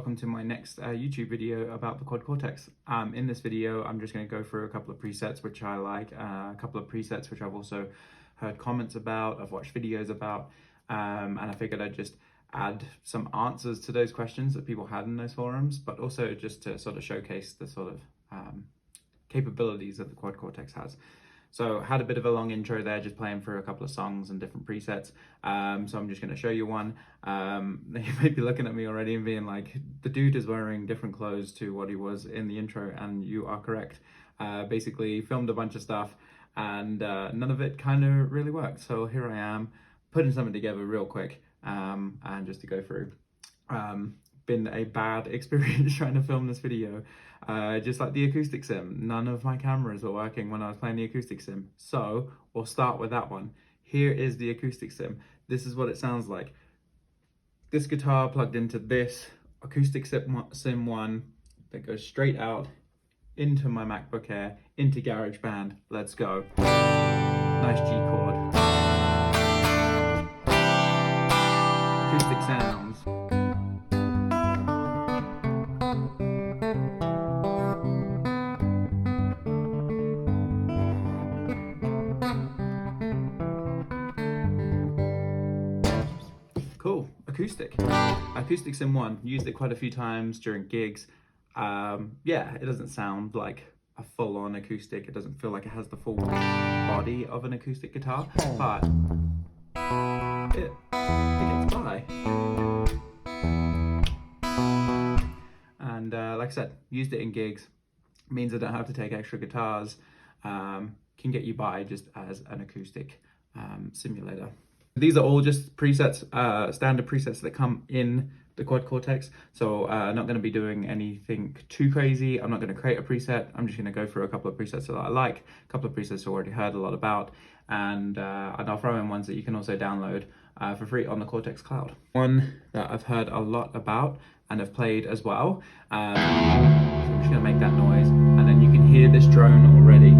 welcome to my next YouTube video about the Quad Cortex. In this video, I'm just going to go through a couple of presets which I like, a couple of presets which I've also heard comments about, I've watched videos about, and I figured I'd just add some answers to those questions that people had in those forums, but also just to sort of showcase the sort of capabilities that the Quad Cortex has. So had a bit of a long intro there, just playing through a couple of songs and different presets. So I'm just going to show you one. You may be looking at me already and being like, the dude is wearing different clothes to what he was in the intro, and you are correct. Basically filmed a bunch of stuff and none of it kind of really worked. So here I am putting something together real quick and just to go through. Been a bad experience trying to film this video. Just like the Acoustic Sim, none of my cameras were working when I was playing the Acoustic Sim. So we'll start with that one. Here is the Acoustic Sim. This is what it sounds like. This guitar plugged into this Acoustic Sim 1 that goes straight out into my MacBook Air, into GarageBand. Let's go. Nice G chord. Acoustic sounds. Cool, Acoustic Sim 1, used it quite a few times during gigs. Yeah, it doesn't sound like a full-on acoustic, it doesn't feel like it has the full body of an acoustic guitar, but it gets by. And like I said, used it in gigs, means I don't have to take extra guitars, can get you by just as an acoustic simulator. These are all just presets, standard presets that come in the Quad Cortex. So I'm not going to be doing anything too crazy. I'm not going to create a preset. I'm just going to go through a couple of presets that I like, a couple of presets I've already heard a lot about, and I'll throw in ones that you can also download for free on the Cortex Cloud. One that I've heard a lot about and have played as well. So I'm just going to make that noise, and then you can hear this drone already.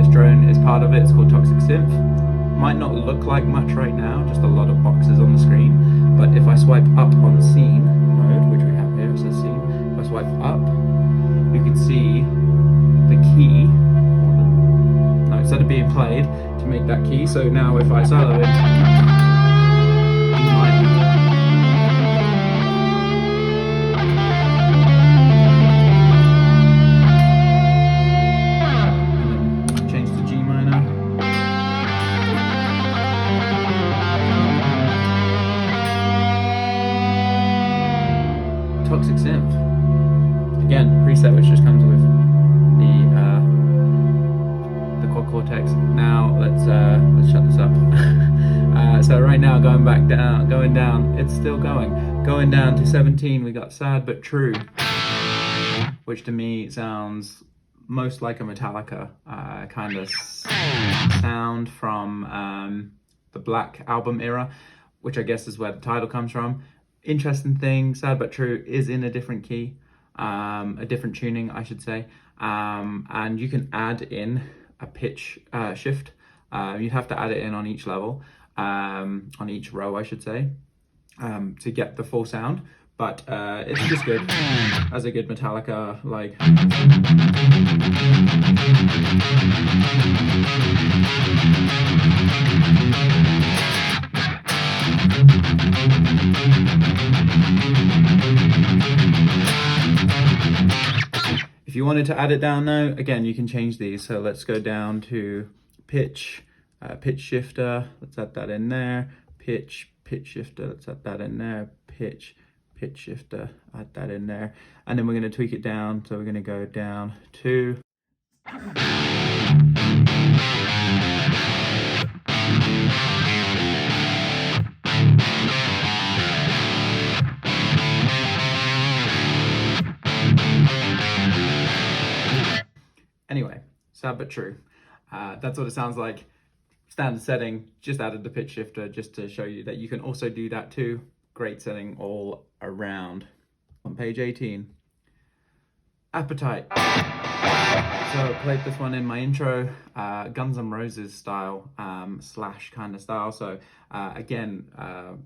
This drone is part of it. It's called Acoustic Sim. Might not look like much right now, just a lot of boxes on the screen, but if I swipe up on scene mode, which we have here, it says scene, if I swipe up, you can see the key, no, instead of being played, to make that key. So now if I solo it, Acoustic Sim. Again, preset which just comes with the Quad Cortex. Now let's shut this up. So right now going down, it's still going down to 17. We got Sad But True, which to me sounds most like a Metallica kind of sound from the Black album era, which I guess is where the title comes from. Interesting thing, Sad But True is in a different key, a different tuning, I should say, and you can add in a pitch shift. You'd have to add it in on each level, on each row, I should say, to get the full sound, but it's just good, as a good Metallica, like. If you wanted to add it down though, again, you can change these. So let's go down to pitch, pitch shifter, let's add that in there, pitch shifter, let's add that in there, pitch shifter, add that in there. And then we're going to tweak it down. So we're going to go down to anyway, Sad But True. That's what it sounds like. Standard setting, just added the pitch shifter just to show you that you can also do that too. Great setting all around. On page 18, Appetite. So I played this one in my intro, Guns N' Roses style, slash kind of style. So again,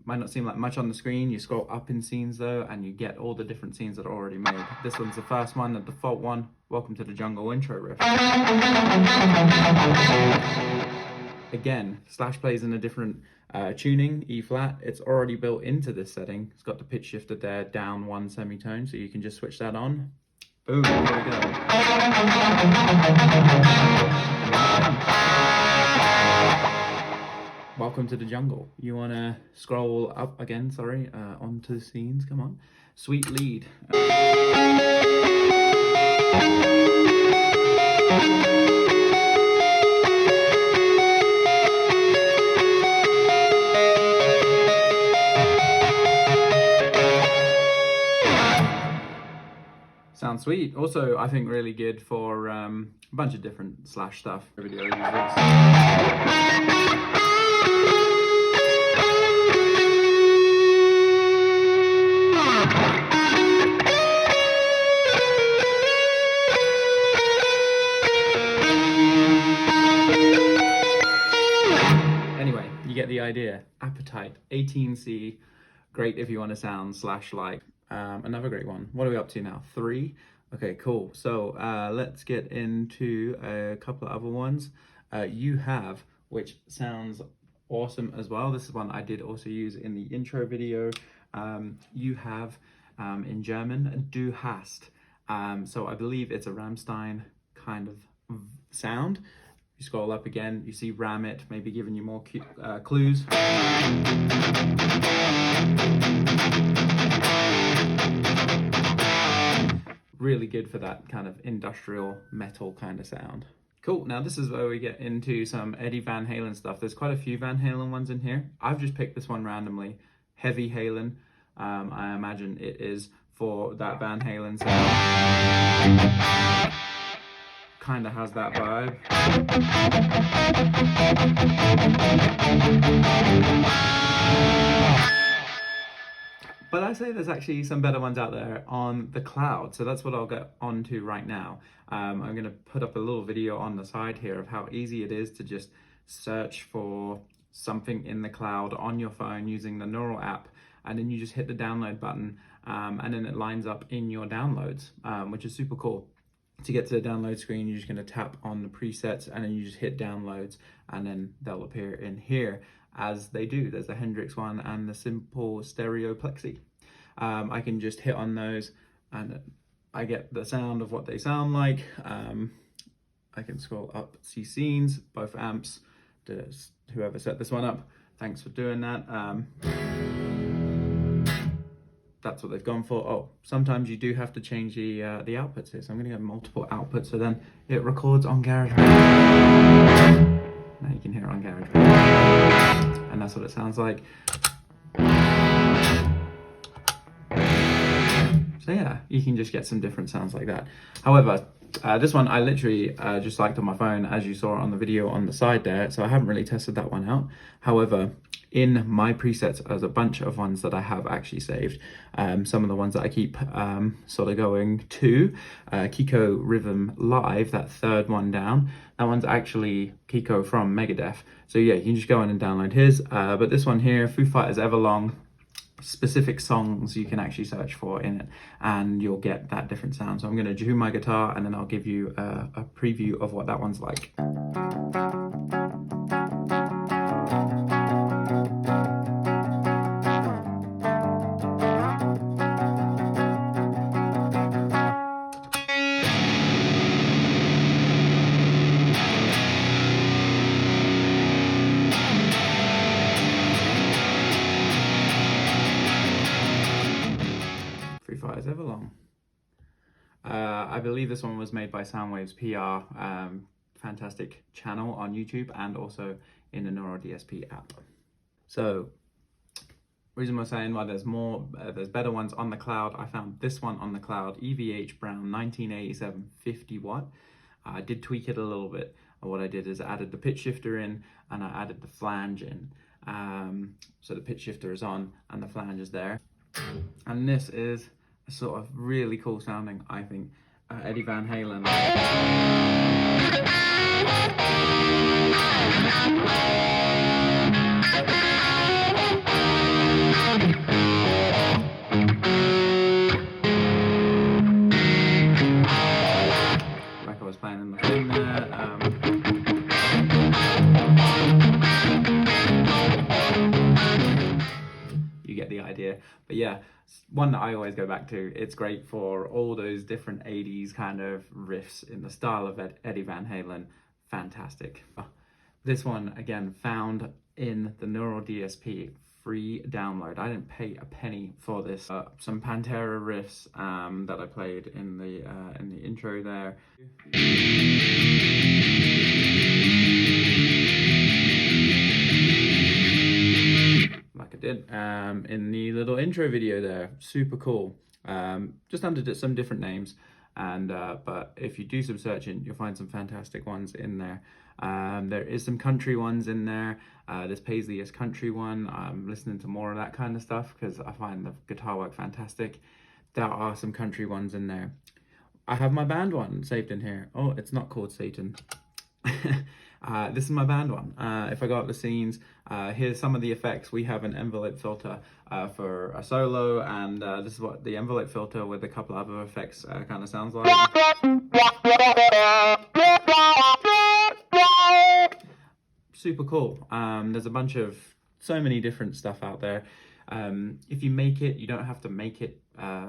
might not seem like much on the screen. You scroll up in scenes though, and you get all the different scenes that are already made. This one's the first one, the default one. Welcome to the Jungle intro riff. Again, Slash plays in a different tuning, E flat. It's already built into this setting. It's got the pitch shifter there, down one semitone, so you can just switch that on. Boom, there we go. Welcome to the jungle. You want to scroll up again, sorry, onto the scenes, come on. Sweet lead. Sounds sweet. Also, I think really good for a bunch of different Slash stuff. Anyway, you get the idea. Appetite, 18C, great if you want to sound Slash-like. Another great one. What are we up to now? 3? Okay, cool. So let's get into a couple of other ones. You have, which sounds awesome as well. This is one I did also use in the intro video. You have, in German, du hast. So I believe it's a Rammstein kind of sound. You scroll up again, you see ram it, maybe giving you more clues. Really good for that kind of industrial metal kind of sound. Cool, now this is where we get into some Eddie Van Halen stuff. There's quite a few Van Halen ones in here. I've just picked this one randomly, Heavy Halen. I imagine it is for that Van Halen sound. Kind of has that vibe. But I say there's actually some better ones out there on the cloud, so that's what I'll get onto right now. I'm going to put up a little video on the side here of how easy it is to just search for something in the cloud on your phone using the Neural app, and then you just hit the download button, and then it lines up in your downloads, which is super cool. To get to the download screen, you're just going to tap on the presets, and then you just hit downloads, and then they'll appear in here as they do. There's the Hendrix one and the Simple Stereo Plexi. I can just hit on those and I get the sound of what they sound like. I can scroll up, see scenes, both amps. Whoever set this one up, thanks for doing that. That's what they've gone for. Oh, sometimes you do have to change the outputs here. So I'm going to get multiple outputs, so then it records on GarageBand. Now you can hear it on GarageBand, and that's what it sounds like. So yeah, you can just get some different sounds like that. However, this one I literally just liked on my phone, as you saw on the video on the side there, so I haven't really tested that one out. However, in my presets, there's a bunch of ones that I have actually saved. Some of the ones that I keep sort of going to. Kiko Rhythm Live, that third one down. That one's actually Kiko from Megadeth. So yeah, you can just go in and download his. But this one here, Foo Fighters Everlong, specific songs you can actually search for in it, and you'll get that different sound. So I'm going to do my guitar, and then I'll give you a preview of what that one's like. Foo Fighters Everlong. I believe this one was made by Soundwave's PR, fantastic channel on YouTube, and also in the Neural DSP app. So, reason we're saying why there's more, there's better ones on the cloud. I found this one on the cloud, EVH Brown 1987 50 watt. I did tweak it a little bit. What I did is I added the pitch shifter in, and I added the flange in. So the pitch shifter is on and the flange is there. And this is a sort of really cool sounding, I think, Eddie Van Halen. Like I was playing in the thing there. You get the idea. But yeah, one that I always go back to. It's great for all those different 80s kind of riffs in the style of Eddie Van Halen. Fantastic. This one, again, found in the Neural DSP free download. I didn't pay a penny for this. Some Pantera riffs that I played in the intro there. Like I did in the little intro video there. Super cool. Just under some different names, and but if you do some searching, you'll find some fantastic ones in there. There is some country ones in there. This Paisley is country one. I'm listening to more of that kind of stuff because I find the guitar work fantastic. There are some country ones in there. I have my band one saved in here. Oh, it's not called Satan. This is my band one. If I go up the scenes, here's some of the effects. We have an envelope filter for a solo, and this is what the envelope filter with a couple other effects kind of sounds like. Super cool. There's a bunch of so many different stuff out there. If you make it, you don't have to make it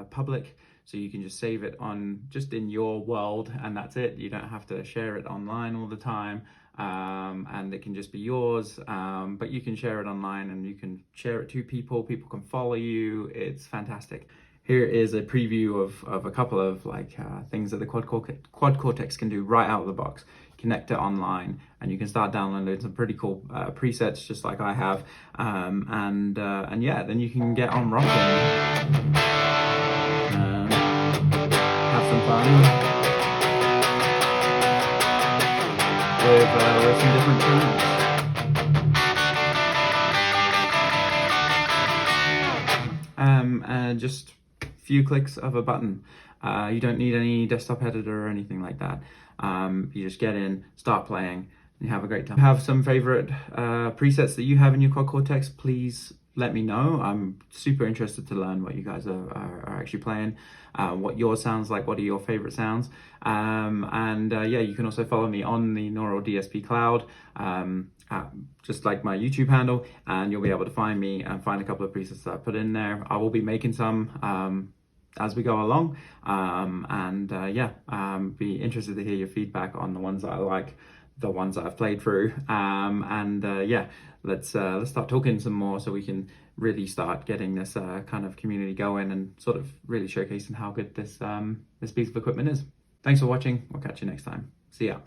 public. So you can just save it on just in your world, and that's it. You don't have to share it online all the time, and it can just be yours. But you can share it online, and you can share it to people. People can follow you. It's fantastic. Here is a preview of a couple of things that the Quad Cortex can do right out of the box. Connect it online, and you can start downloading some pretty cool presets, just like I have. And yeah, then you can get on rocking. Have some fun with some different tunes. And just a few clicks of a button. You don't need any desktop editor or anything like that. You just get in, start playing, and you have a great time. Have some favorite presets that you have in your Quad Cortex, please let me know. I'm super interested to learn what you guys are actually playing, what yours sounds like, what are your favorite sounds. Yeah, you can also follow me on the Neural DSP Cloud, just like my YouTube handle, and you'll be able to find me and find a couple of presets that I put in there. I will be making some as we go along, yeah, be interested to hear your feedback on the ones that I like, the ones that I've played through, yeah, let's start talking some more so we can really start getting this kind of community going and sort of really showcasing how good this piece of equipment is. Thanks for watching. We'll catch you next time. See ya.